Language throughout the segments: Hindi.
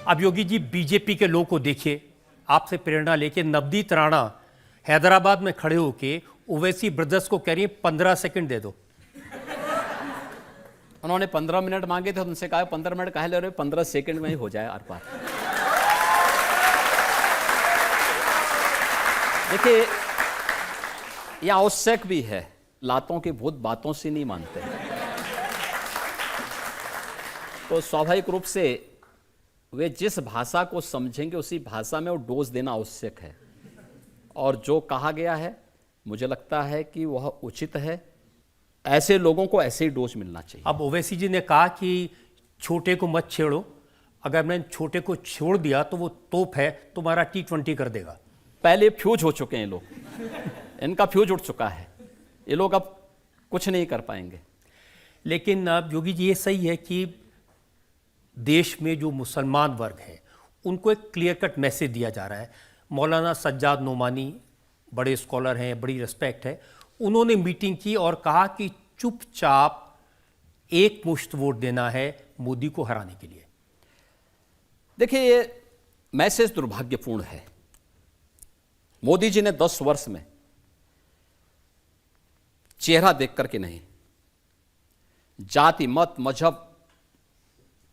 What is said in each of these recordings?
अब योगी जी बीजेपी के लोग को देखिए, आपसे प्रेरणा लेके नवदीप राणा हैदराबाद में खड़े होके ओवैसी ब्रदर्स को कह रही है 15 सेकंड दे दो। उन्होंने 15 मिनट मांगे थे, उनसे कहा 15 मिनट काहे ले रहे हो, 15 सेकंड में ही हो जाए आर पार। देखिए, यह आवश्यक भी है, लातों के भूत बातों से नहीं मानते। तो स्वाभाविक रूप से वे जिस भाषा को समझेंगे उसी भाषा में वो डोज देना आवश्यक है, और जो कहा गया है मुझे लगता है कि वह उचित है। ऐसे लोगों को ऐसे ही डोज मिलना चाहिए। अब ओवैसी जी ने कहा कि छोटे को मत छेड़ो, अगर मैंने छोटे को छोड़ दिया तो वो तोप है, तुम्हारा T20 कर देगा। पहले फ्यूज हो चुके हैं लोग, इनका फ्यूज उठ चुका है, ये लोग अब कुछ नहीं कर पाएंगे। लेकिन अब योगी जी ये सही है कि देश में जो मुसलमान वर्ग है उनको एक क्लियर कट मैसेज दिया जा रहा है। मौलाना सज्जाद नोमानी बड़े स्कॉलर हैं, बड़ी रिस्पेक्ट है, उन्होंने मीटिंग की और कहा कि चुपचाप एक मुश्त वोट देना है मोदी को हराने के लिए। देखिए, ये मैसेज दुर्भाग्यपूर्ण है। मोदी जी ने 10 वर्ष में चेहरा देख करके नहीं, जाति मत मजहब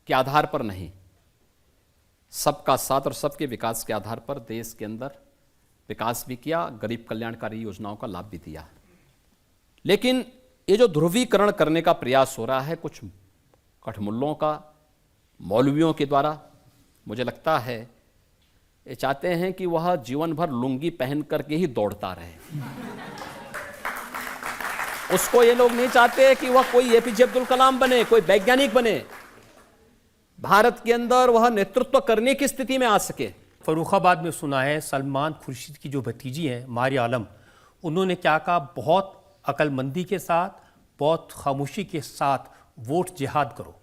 के आधार पर नहीं, सबका साथ और सबके विकास के आधार पर देश के अंदर विकास भी किया, गरीब कल्याणकारी योजनाओं का लाभ भी दिया। लेकिन ये जो ध्रुवीकरण करने का प्रयास हो रहा है कुछ कठमुल्लों का, मौलवियों के द्वारा, मुझे लगता है ये चाहते हैं कि वह जीवन भर लुंगी पहन करके ही दौड़ता रहे। उसको ये लोग नहीं चाहते कि वह कोई एपीजे अब्दुल कलाम बने, कोई वैज्ञानिक बने, भारत के अंदर वह नेतृत्व करने की स्थिति में आ सके। फर्रुखाबाद में सुना है सलमान खुर्शीद की जो भतीजी हैं मारिया आलम, उन्होंने क्या कहा, बहुत अकलमंदी के साथ, बहुत खामोशी के साथ वोट जिहाद करो।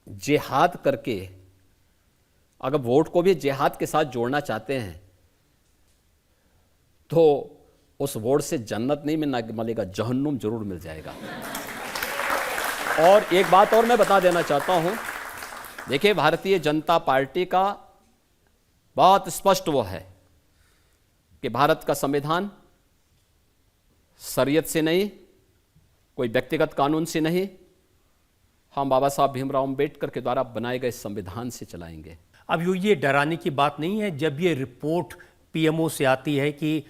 जिहाद करके अगर वोट को भी जिहाद के साथ जोड़ना चाहते हैं तो उस वोट से जन्नत नहीं मिलेगा, जहन्नुम जरूर मिल जाएगा। और एक बात और मैं बता देना चाहता हूं, देखिए, भारतीय जनता पार्टी का बहुत स्पष्ट वो है कि भारत का संविधान शरीयत से नहीं, कोई व्यक्तिगत कानून से नहीं, हम बाबा साहब भीमराव अंबेडकर के द्वारा बनाए गए संविधान से चलाएंगे। अब ये डराने की बात नहीं है जब ये रिपोर्ट पीएमओ से आती है कि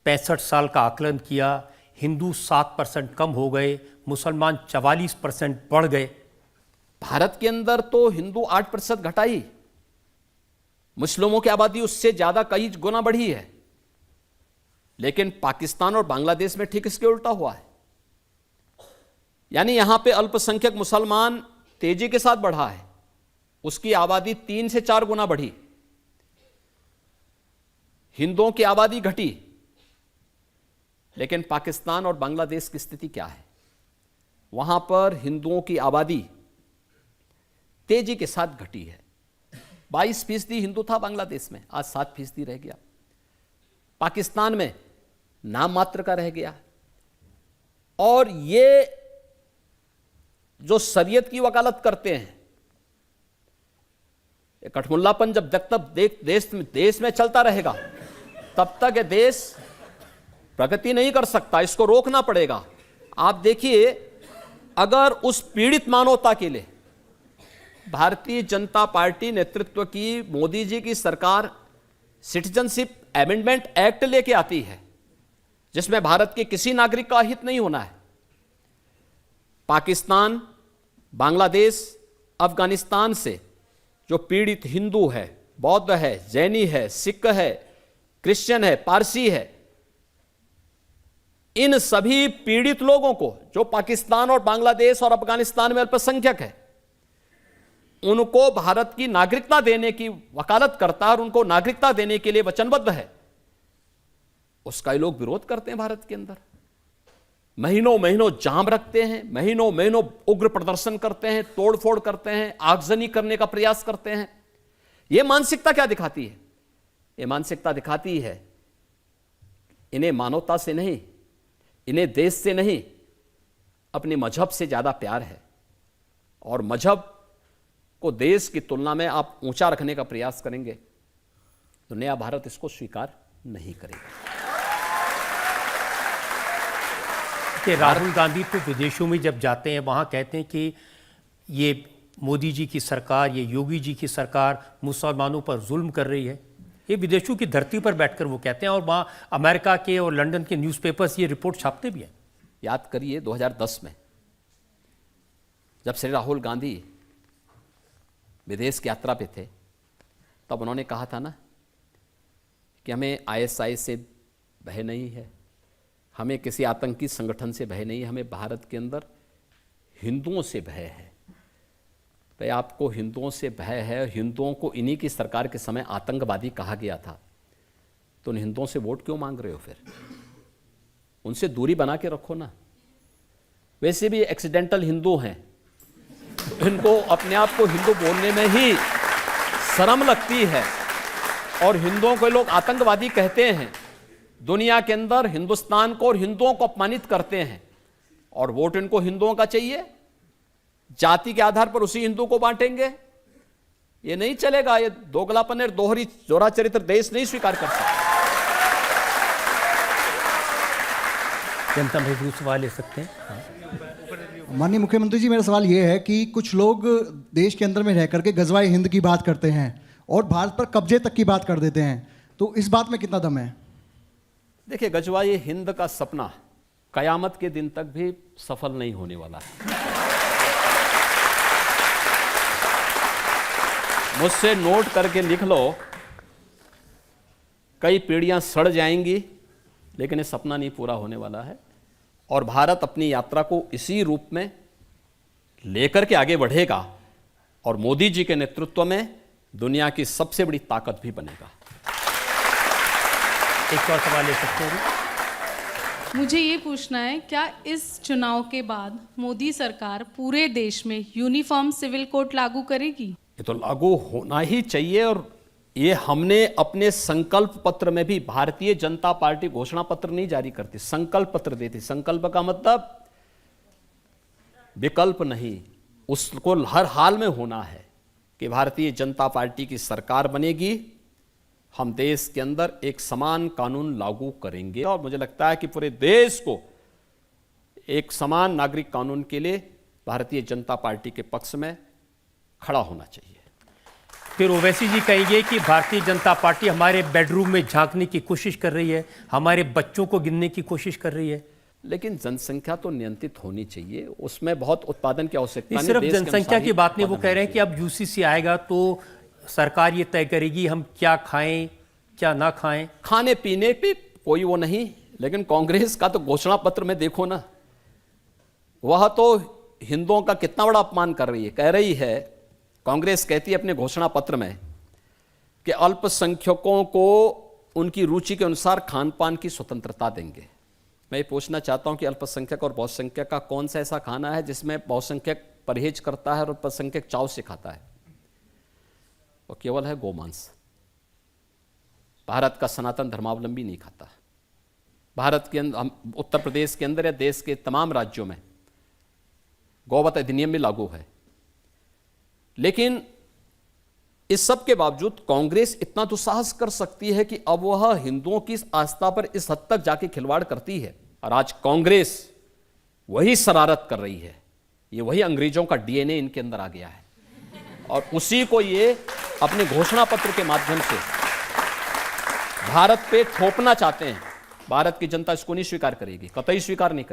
65 साल का आकलन किया, हिंदू 7% कम हो गए, मुसलमान 44% बढ़ गए। भारत के अंदर तो हिंदू 8% घटाई, मुस्लिमों की आबादी उससे ज्यादा कई गुना बढ़ी है। लेकिन पाकिस्तान और बांग्लादेश में ठीक इसके उल्टा हुआ है, यानी यहां पे अल्पसंख्यक मुसलमान तेजी के साथ बढ़ा है, उसकी आबादी 3 से 4 गुना बढ़ी। हिंदुओं की आबादी घटी, लेकिन पाकिस्तान और बांग्लादेश की स्थिति क्या है, वहां पर हिंदुओं की आबादी तेजी के साथ घटी है। 22% हिंदू था बांग्लादेश में, आज 7% रह गया। पाकिस्तान में नाम मात्र का रह गया। और ये जो शरीयत की वकालत करते हैं, ये कठमुल्लापन जब तक देश में चलता रहेगा तब तक ये देश प्रगति नहीं कर सकता, इसको रोकना पड़ेगा। आप देखिए, अगर उस पीड़ित मानवता के लिए भारतीय जनता पार्टी नेतृत्व की मोदी जी की सरकार सिटीजनशिप अमेंडमेंट एक्ट लेके आती है, जिसमें भारत के किसी नागरिक का हित नहीं होना है, पाकिस्तान, बांग्लादेश, अफगानिस्तान से जो पीड़ित हिंदू है, बौद्ध है, जैनी है, सिख है, क्रिश्चियन है, पारसी है, इन सभी पीड़ित लोगों को जो पाकिस्तान और बांग्लादेश और अफगानिस्तान में अल्पसंख्यक है, उनको भारत की नागरिकता देने की वकालत करता है और उनको नागरिकता देने के लिए वचनबद्ध है, उसका ये लोग विरोध करते हैं। भारत के अंदर महीनों महीनों जाम रखते हैं, महीनों महीनों उग्र प्रदर्शन करते हैं, तोड़फोड़ करते हैं, आगजनी करने का प्रयास करते हैं। यह मानसिकता क्या दिखाती है? यह मानसिकता दिखाती है इन्हें मानवता से नहीं, इन्हें देश से नहीं, अपने मजहब से ज्यादा प्यार है। और मजहब को देश की तुलना में आप ऊंचा रखने का प्रयास करेंगे तो नया भारत इसको स्वीकार नहीं करेगा। कि राहुल गांधी तो विदेशों में जब जाते हैं वहाँ कहते हैं कि ये मोदी जी की सरकार, ये योगी जी की सरकार मुसलमानों पर जुल्म कर रही है। ये विदेशों की धरती पर बैठकर वो कहते हैं और वहाँ अमेरिका के और लंदन के न्यूज़पेपर्स ये रिपोर्ट छापते भी हैं। याद करिए 2010 में जब श्री राहुल गांधी विदेश की यात्रा पे थे तब उन्होंने कहा था ना कि हमें आईएसआई से भय नहीं है, हमें किसी आतंकी संगठन से भय नहीं है, हमें भारत के अंदर हिंदुओं से भय है। भाई आपको हिंदुओं से भय है, हिंदुओं को इन्हीं की सरकार के समय आतंकवादी कहा गया था, तो उन हिंदुओं से वोट क्यों मांग रहे हो? फिर उनसे दूरी बना के रखो ना। वैसे भी एक्सीडेंटल हिंदू हैं, इनको अपने आप को हिंदू बोलने में ही शर्म लगती है और हिंदुओं को लोग आतंकवादी कहते हैं। दुनिया के अंदर हिंदुस्तान को और हिंदुओं को अपमानित करते हैं और वोट इनको हिंदुओं का चाहिए। जाति के आधार पर उसी हिंदू को बांटेंगे, ये नहीं चलेगा। ये दोगलापन और दोहरी जोरा चरित्र देश नहीं स्वीकार कर सकता। जनता महबूब सवाल ले सकते हैं। माननीय मुख्यमंत्री जी, मेरा सवाल ये है कि कुछ लोग देश के अंदर में रह करके गजवाए हिंद की बात करते हैं और भारत पर कब्जे तक की बात कर देते हैं, तो इस बात में कितना दम है? देखिए, गजवाए हिंद का सपना कयामत के दिन तक भी सफल नहीं होने वाला है। मुझसे नोट करके लिख लो, कई पीढ़ियां सड़ जाएंगी लेकिन ये सपना नहीं पूरा होने वाला है और भारत अपनी यात्रा को इसी रूप में लेकर के आगे बढ़ेगा और मोदी जी के नेतृत्व में दुनिया की सबसे बड़ी ताकत भी बनेगा। एक और सवाल ले सकते हैं। मुझे ये पूछना है, क्या इस चुनाव के बाद मोदी सरकार पूरे देश में यूनिफॉर्म सिविल कोड लागू करेगी? ये तो लागू होना ही चाहिए और ये हमने अपने संकल्प पत्र में भी, भारतीय जनता पार्टी घोषणा पत्र नहीं जारी करती, संकल्प पत्र देती। संकल्प का मतलब विकल्प नहीं, उसको हर हाल में होना है कि भारतीय जनता पार्टी की सरकार बनेगी, हम देश के अंदर एक समान कानून लागू करेंगे और मुझे लगता है कि पूरे देश को एक समान नागरिक कानून के लिए भारतीय जनता पार्टी के पक्ष में खड़ा होना चाहिए। फिर ओवैसी जी कहेंगे कि भारतीय जनता पार्टी हमारे बेडरूम में झांकने की कोशिश कर रही है, हमारे बच्चों को गिनने की कोशिश कर रही है। लेकिन जनसंख्या तो नियंत्रित होनी चाहिए, उसमें बहुत उत्पादन की आवश्यकता नहीं। सिर्फ जनसंख्या की बात नहीं, वो कह रहे हैं कि अब यूसीसी आएगा तो सरकार ये तय करेगी हम क्या खाएं क्या ना खाएं। खाने पीने पे कोई वो नहीं, लेकिन कांग्रेस का तो घोषणा पत्र में देखो ना, वह तो हिंदुओं का कितना बड़ा अपमान कर रही है। कह रही है, कांग्रेस कहती है अपने घोषणा पत्र में कि अल्पसंख्यकों को उनकी रुचि के अनुसार खान पान की स्वतंत्रता देंगे। मैं ये पूछना चाहता हूं कि अल्पसंख्यक और बहुसंख्यक का कौन सा ऐसा खाना है जिसमें बहुसंख्यक परहेज करता है और अल्पसंख्यक चाव से खाता है? वो केवल है गोमांस। भारत का सनातन धर्मावलंबी नहीं खाता। भारत के अंदर, उत्तर प्रदेश के अंदर या देश के तमाम राज्यों में गौवध अधिनियम भी लागू है। लेकिन इस सब के बावजूद कांग्रेस इतना दुस्साहस कर सकती है कि अब वह हिंदुओं की आस्था पर इस हद तक जाके खिलवाड़ करती है। और आज कांग्रेस वही शरारत कर रही है, ये वही अंग्रेजों का डीएनए इनके अंदर आ गया है और उसी को ये अपने घोषणा पत्र के माध्यम से भारत पे थोपना चाहते हैं। भारत की जनता इसको नहीं स्वीकार करेगी, कतई स्वीकार नहीं करेगी।